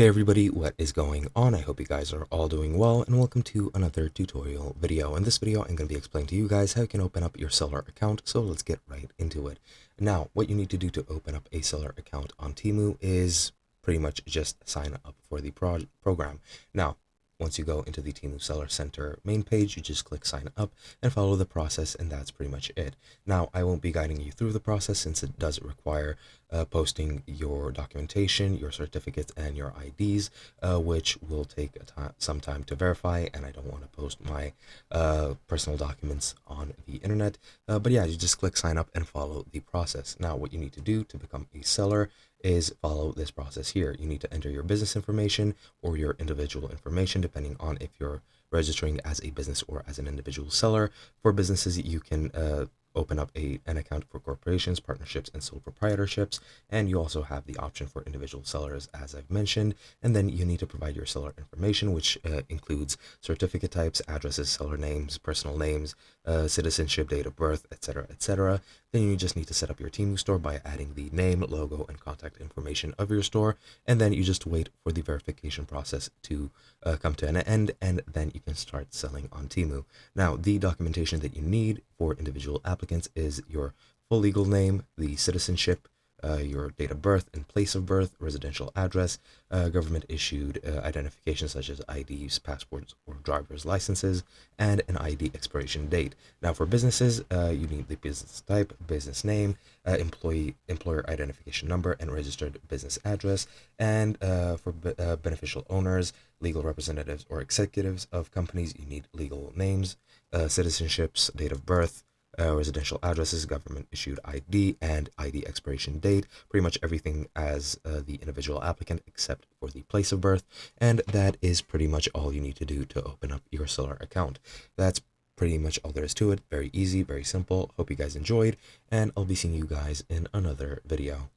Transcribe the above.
Hey everybody, what is going on? I hope you guys are all doing well, and welcome to another tutorial video. In this video, I'm going to be explaining to you guys how you can open up your seller account, so let's get right into it. Now, what you need to do to open up a seller account on Temu is pretty much just sign up for the program. Now, once you go into the Temu Seller Center main page, you just click sign up and follow the process, and that's pretty much it. Now, I won't be guiding you through the process since it does require posting your documentation, your certificates, and your IDs, which will take some time to verify, and I don't want to post my personal documents on the internet. But yeah, you just click sign up and follow the process. Now, what you need to do to become a seller is follow this process here. You need to enter your business information or your individual information, depending on if you're registering as a business or as an individual seller. For businesses, you can open up an account for corporations, partnerships, and sole proprietorships, and you also have the option for individual sellers, as I've mentioned. And then you need to provide your seller information, which includes certificate types, addresses, seller names, personal names, citizenship, date of birth, etc., etc. Then you just need to set up your Temu store by adding the name, logo, and contact information of your store, and then you just wait for the verification process to come to an end, and then you can start selling on Temu. Now, the documentation that you need for individual applicants is your full legal name, the citizenship, your date of birth and place of birth, residential address, government issued identification such as IDs, passports, or driver's licenses, and an ID expiration date. Now, for businesses, you need the business type, business name, employer identification number, and registered business address. And for beneficial owners, legal representatives, or executives of companies, you need legal names, citizenships, date of birth, residential addresses, government issued ID, and ID expiration date. Pretty much everything as the individual applicant except for the place of birth. And that is pretty much all you need to do to open up your seller account. That's pretty much all there is to it. Very easy, very simple. Hope you guys enjoyed, and I'll be seeing you guys in another video.